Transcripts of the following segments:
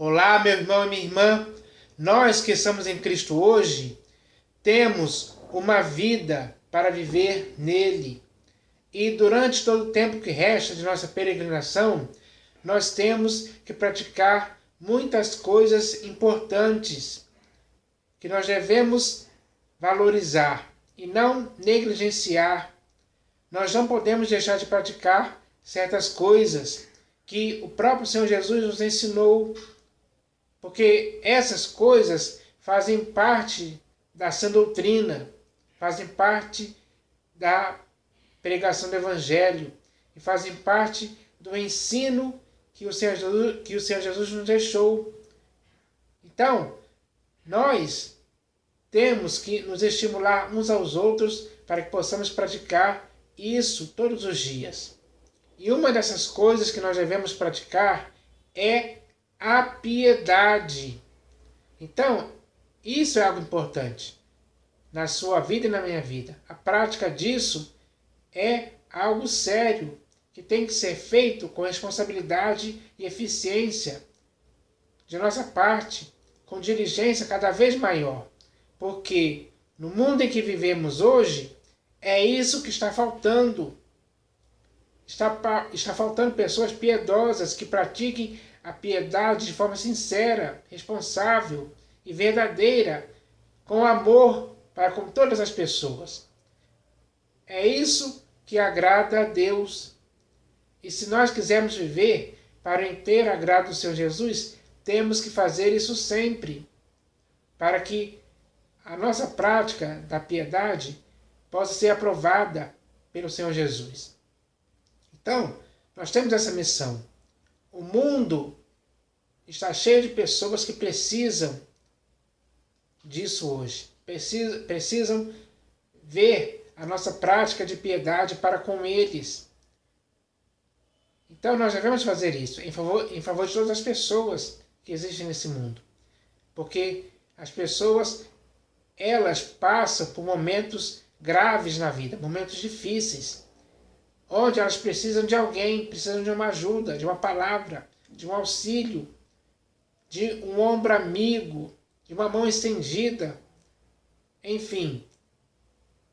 Olá, meu irmão e minha irmã. Nós que estamos em Cristo hoje, temos uma vida para viver nele. E durante todo o tempo que resta de nossa peregrinação, nós temos que praticar muitas coisas importantes que nós devemos valorizar e não negligenciar. Nós não podemos deixar de praticar certas coisas que o próprio Senhor Jesus nos ensinou, porque essas coisas fazem parte da sã doutrina, fazem parte da pregação do Evangelho e fazem parte do ensino que o Senhor Jesus nos deixou. Então, nós temos que nos estimular uns aos outros para que possamos praticar isso todos os dias. E uma dessas coisas que nós devemos praticar é a piedade. Então, isso é algo importante na sua vida e na minha vida. A prática disso é algo sério, que tem que ser feito com responsabilidade e eficiência de nossa parte, com diligência cada vez maior. Porque no mundo em que vivemos hoje, é isso que está faltando. Está faltando pessoas piedosas que pratiquem a piedade de forma sincera, responsável e verdadeira, com amor para com todas as pessoas. É isso que agrada a Deus. E se nós quisermos viver para o inteiro agrado do Senhor Jesus, temos que fazer isso sempre, para que a nossa prática da piedade possa ser aprovada pelo Senhor Jesus. Então, nós temos essa missão. O mundo está cheio de pessoas que precisam disso hoje. Precisam ver a nossa prática de piedade para com eles. Então nós devemos fazer isso em favor de todas as pessoas que existem nesse mundo. Porque as pessoas, elas passam por momentos graves na vida, momentos difíceis, onde elas precisam de alguém, precisam de uma ajuda, de uma palavra, de um auxílio, de um ombro amigo, de uma mão estendida, enfim.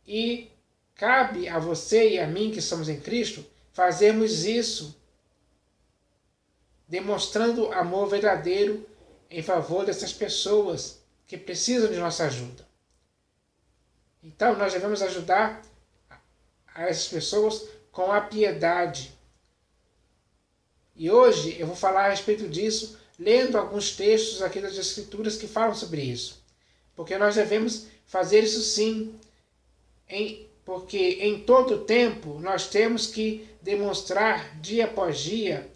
E cabe a você e a mim que estamos em Cristo fazermos isso, demonstrando amor verdadeiro em favor dessas pessoas que precisam de nossa ajuda. Então nós devemos ajudar a essas pessoas com a piedade. E hoje eu vou falar a respeito disso, lendo alguns textos aqui das Escrituras que falam sobre isso. Porque nós devemos fazer isso sim, porque em todo tempo nós temos que demonstrar dia após dia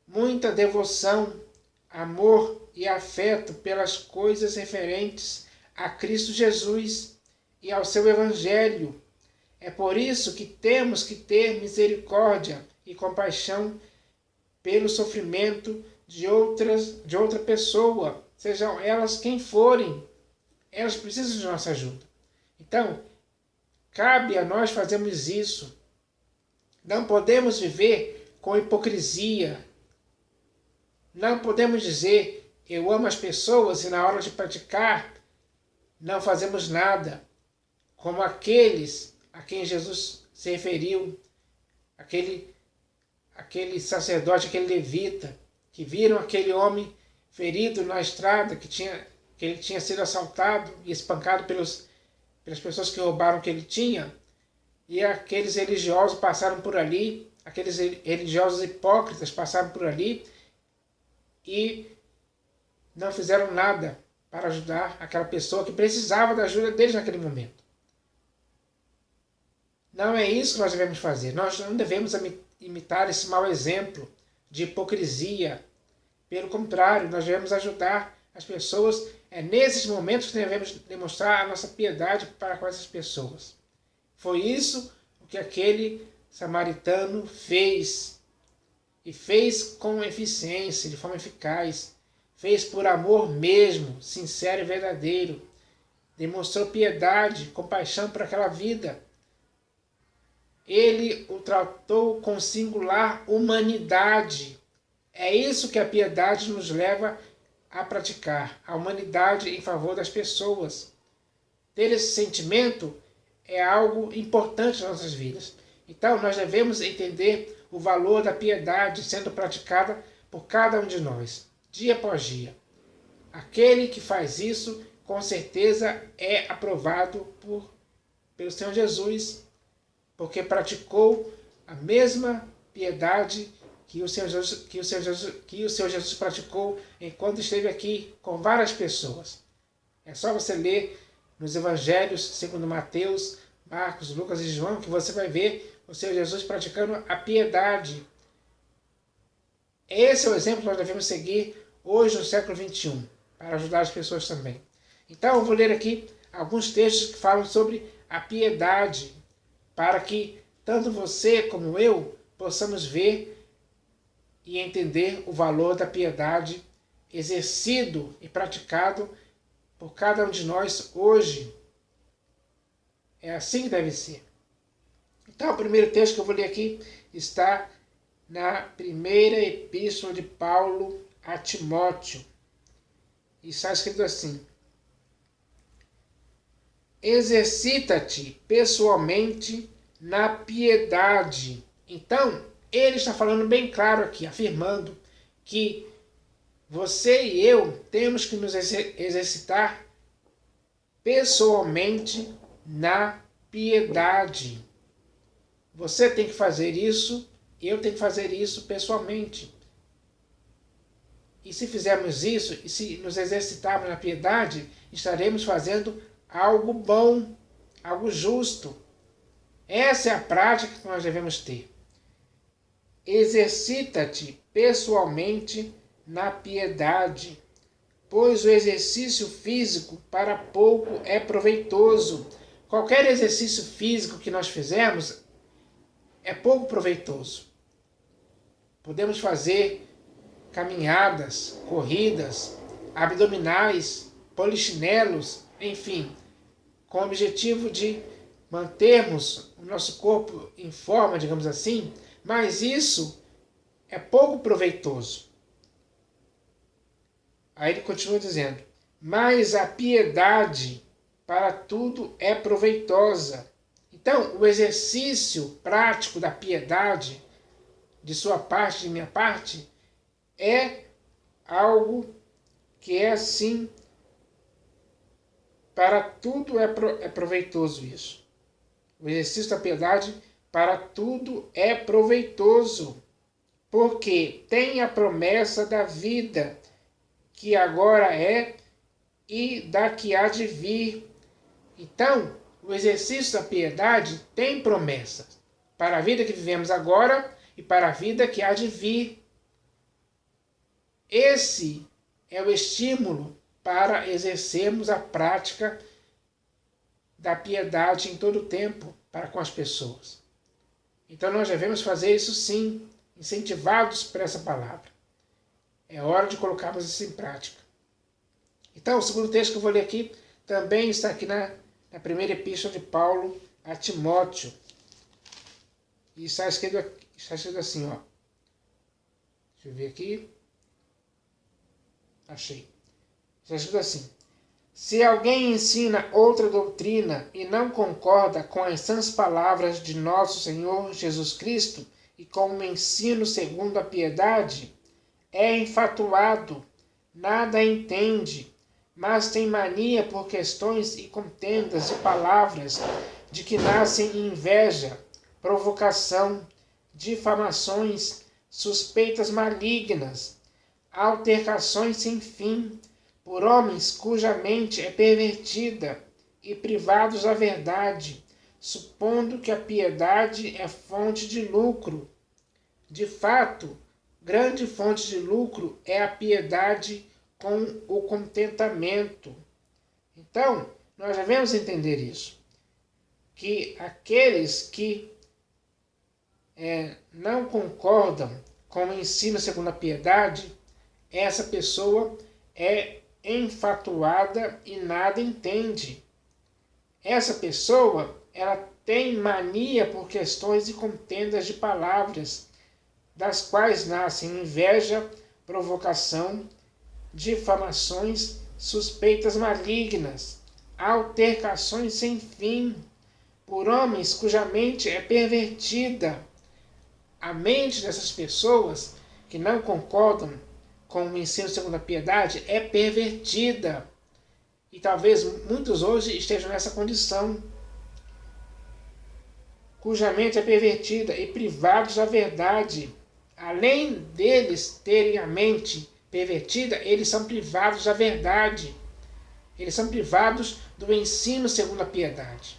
muita devoção, amor e afeto pelas coisas referentes a Cristo Jesus e ao seu Evangelho. É por isso que temos que ter misericórdia e compaixão pelo sofrimento de outra pessoa, sejam elas quem forem. Elas precisam de nossa ajuda. Então, cabe a nós fazermos isso. Não podemos viver com hipocrisia. Não podemos dizer, eu amo as pessoas, e na hora de praticar, não fazemos nada. Como aqueles a quem Jesus se referiu, aquele sacerdote, aquele levita, que viram aquele homem ferido na estrada, que ele tinha sido assaltado e espancado pelas pessoas que roubaram o que ele tinha, e aqueles religiosos passaram por ali, aqueles religiosos hipócritas passaram por ali e não fizeram nada para ajudar aquela pessoa que precisava da ajuda deles naquele momento. Não é isso que nós devemos fazer. Nós não devemos imitar esse mau exemplo de hipocrisia. Pelo contrário, nós devemos ajudar as pessoas. É nesses momentos que devemos demonstrar a nossa piedade para com essas pessoas. Foi isso o que aquele samaritano fez. E fez com eficiência, de forma eficaz. Fez por amor mesmo, sincero e verdadeiro. Demonstrou piedade, compaixão por aquela vida. Ele o tratou com singular humanidade. É isso que a piedade nos leva a praticar, a humanidade em favor das pessoas. Ter esse sentimento é algo importante nas nossas vidas. Então, nós devemos entender o valor da piedade sendo praticada por cada um de nós, dia após dia. Aquele que faz isso, com certeza, é aprovado pelo Senhor Jesus, porque praticou a mesma piedade que o Senhor Jesus praticou enquanto esteve aqui com várias pessoas. É só você ler nos Evangelhos, segundo Mateus, Marcos, Lucas e João, que você vai ver o Senhor Jesus praticando a piedade. Esse é o exemplo que nós devemos seguir hoje no século XXI, para ajudar as pessoas também. Então, eu vou ler aqui alguns textos que falam sobre a piedade, para que tanto você como eu possamos ver e entender o valor da piedade exercido e praticado por cada um de nós hoje. É assim que deve ser. Então, o primeiro texto que eu vou ler aqui está na primeira epístola de Paulo a Timóteo. E está escrito assim: exercita-te pessoalmente na piedade. Então, ele está falando bem claro aqui, afirmando que você e eu temos que nos exercitar pessoalmente na piedade. Você tem que fazer isso, eu tenho que fazer isso pessoalmente. E se fizermos isso, e se nos exercitarmos na piedade, estaremos fazendo algo bom, algo justo. Essa é a prática que nós devemos ter. Exercita-te pessoalmente na piedade, pois o exercício físico para pouco é proveitoso. Qualquer exercício físico que nós fizermos é pouco proveitoso. Podemos fazer caminhadas, corridas, abdominais, polichinelos, enfim, com o objetivo de mantermos o nosso corpo em forma, digamos assim, mas isso é pouco proveitoso. Aí ele continua dizendo: mas a piedade para tudo é proveitosa. Então, o exercício prático da piedade, de sua parte, de minha parte, é algo que é assim, para tudo é proveitoso isso. O exercício da piedade para tudo é proveitoso, porque tem a promessa da vida, que agora é e da que há de vir. Então, o exercício da piedade tem promessas para a vida que vivemos agora e para a vida que há de vir. Esse é o estímulo para exercermos a prática da piedade em todo o tempo para com as pessoas. Então nós devemos fazer isso sim, incentivados por essa palavra. É hora de colocarmos isso em prática. Então, o segundo texto que eu vou ler aqui também está aqui na primeira epístola de Paulo a Timóteo. E está escrito assim, ó. Deixa eu ver aqui. Achei. Está escrito assim: se alguém ensina outra doutrina e não concorda com as sãs palavras de nosso Senhor Jesus Cristo e com o ensino segundo a piedade, é enfatuado, nada entende, mas tem mania por questões e contendas de palavras, de que nascem inveja, provocação, difamações, suspeitas malignas, altercações sem fim, por homens cuja mente é pervertida e privados da verdade, supondo que a piedade é fonte de lucro. De fato, grande fonte de lucro é a piedade com o contentamento. Então, nós devemos entender isso, que aqueles que não concordam com o ensino segundo a piedade, essa pessoa é enfatuada e nada entende. Essa pessoa, ela tem mania por questões e contendas de palavras, das quais nascem inveja, provocação, difamações, suspeitas malignas, altercações sem fim, por homens cuja mente é pervertida. A mente dessas pessoas que não concordam com o ensino segundo a piedade é pervertida. E talvez muitos hoje estejam nessa condição, cuja mente é pervertida e privados da verdade. Além deles terem a mente pervertida, eles são privados da verdade. Eles são privados do ensino segundo a piedade.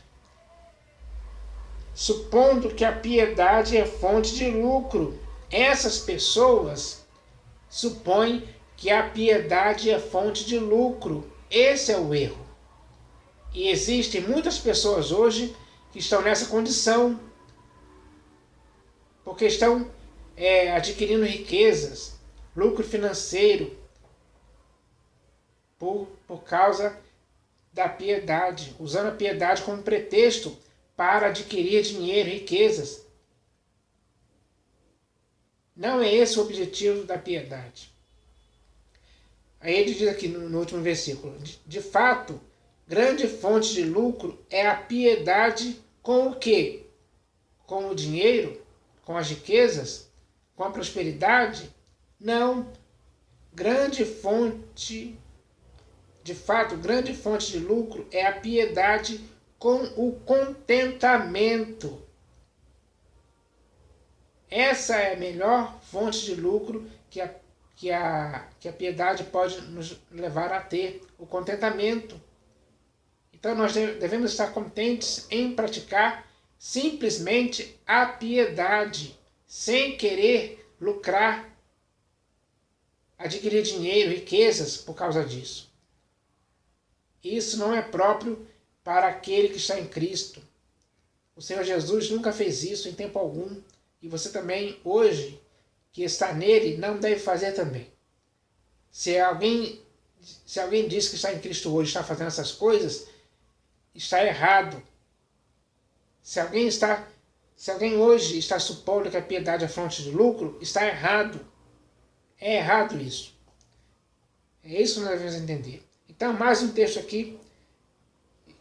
Supondo que a piedade é fonte de lucro, essas pessoas supõem que a piedade é fonte de lucro. Esse é o erro. E existem muitas pessoas hoje que estão nessa condição, porque estão adquirindo riquezas, lucro financeiro, por causa da piedade, usando a piedade como pretexto para adquirir dinheiro, riquezas. Não é esse o objetivo da piedade. Aí ele diz aqui no último versículo, de fato, grande fonte de lucro é a piedade com o quê? Com o dinheiro? Com as riquezas? Com a prosperidade? Não. Grande fonte, de fato, grande fonte de lucro é a piedade com o contentamento. Essa é a melhor fonte de lucro que a piedade pode nos levar a ter, o contentamento. Então nós devemos estar contentes em praticar simplesmente a piedade, sem querer lucrar, adquirir dinheiro, riquezas por causa disso. Isso não é próprio para aquele que está em Cristo. O Senhor Jesus nunca fez isso em tempo algum, e você também, hoje, que está nele, não deve fazer também. Se alguém diz que está em Cristo hoje, está fazendo essas coisas, está errado. Se alguém hoje está supondo que a piedade é fonte de lucro, está errado. É errado isso. É isso que nós devemos entender. Então, mais um texto aqui,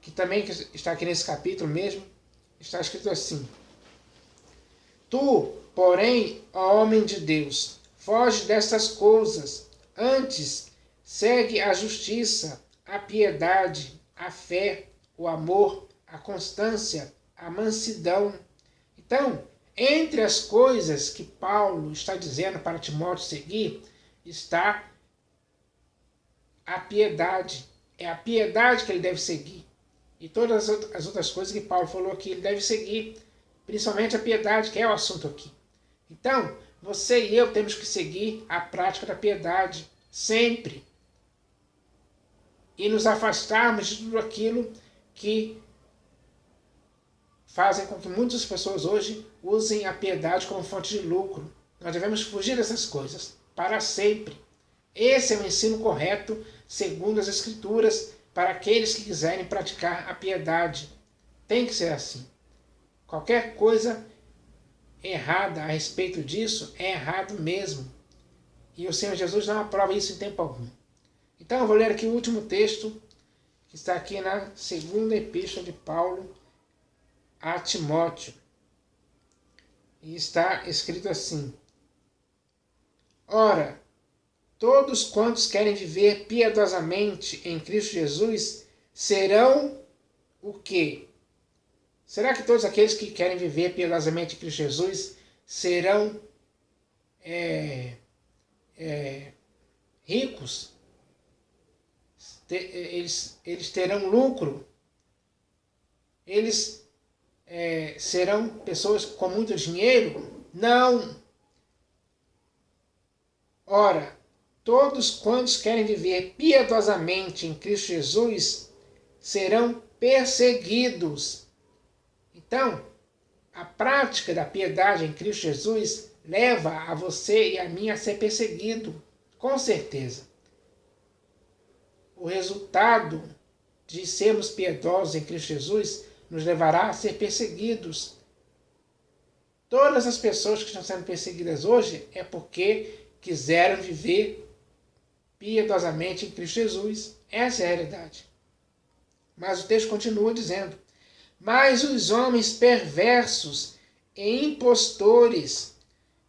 que também está aqui nesse capítulo mesmo, está escrito assim: Tu, porém, ó homem de Deus, foge destas coisas, antes segue a justiça, a piedade, a fé, o amor, a constância, a mansidão. Então, entre as coisas que Paulo está dizendo para Timóteo seguir, está a piedade. É a piedade que ele deve seguir. E todas as outras coisas que Paulo falou aqui, ele deve seguir. Principalmente a piedade, que é o assunto aqui. Então, você e eu temos que seguir a prática da piedade, sempre. E nos afastarmos de tudo aquilo que fazem com que muitas pessoas hoje usem a piedade como fonte de lucro. Nós devemos fugir dessas coisas, para sempre. Esse é o ensino correto, segundo as Escrituras, para aqueles que quiserem praticar a piedade. Tem que ser assim. Qualquer coisa errada a respeito disso é errado mesmo. E o Senhor Jesus não aprova isso em tempo algum. Então eu vou ler aqui o último texto, que está aqui na segunda epístola de Paulo a Timóteo. E está escrito assim: Ora, todos quantos querem viver piedosamente em Cristo Jesus serão o quê? Será que todos aqueles que querem viver piedosamente em Cristo Jesus serão ricos? Eles terão lucro? Eles serão pessoas com muito dinheiro? Não! Ora, todos quantos querem viver piedosamente em Cristo Jesus serão perseguidos. Então, a prática da piedade em Cristo Jesus leva a você e a mim a ser perseguido, com certeza. O resultado de sermos piedosos em Cristo Jesus nos levará a ser perseguidos. Todas as pessoas que estão sendo perseguidas hoje é porque quiseram viver piedosamente em Cristo Jesus. Essa é a realidade. Mas o texto continua dizendo: mas os homens perversos e impostores.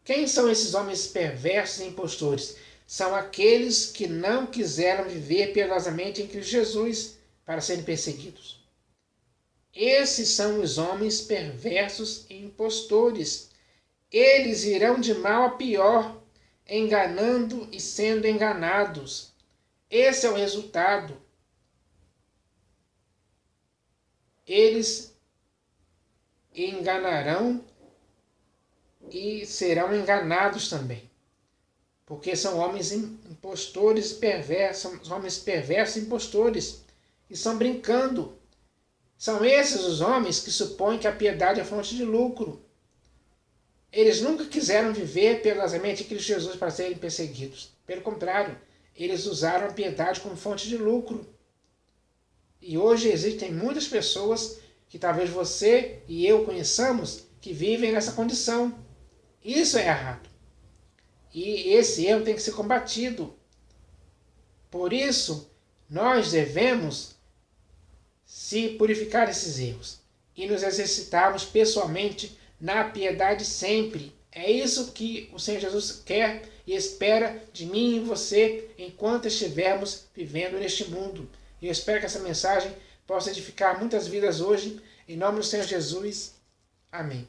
Quem são esses homens perversos e impostores? São aqueles que não quiseram viver piedosamente em Cristo Jesus para serem perseguidos. Esses são os homens perversos e impostores. Eles irão de mal a pior, enganando e sendo enganados. Esse é o resultado. Eles enganarão e serão enganados também. Porque são homens impostores e perversos, são homens perversos e impostores. E estão brincando. São esses os homens que supõem que a piedade é fonte de lucro. Eles nunca quiseram viver piedosamente em Cristo Jesus para serem perseguidos. Pelo contrário, eles usaram a piedade como fonte de lucro. E hoje existem muitas pessoas que talvez você e eu conheçamos que vivem nessa condição. Isso é errado. E esse erro tem que ser combatido. Por isso, nós devemos se purificar desses erros e nos exercitarmos pessoalmente na piedade sempre. É isso que o Senhor Jesus quer e espera de mim e você enquanto estivermos vivendo neste mundo. E eu espero que essa mensagem possa edificar muitas vidas hoje. Em nome do Senhor Jesus. Amém.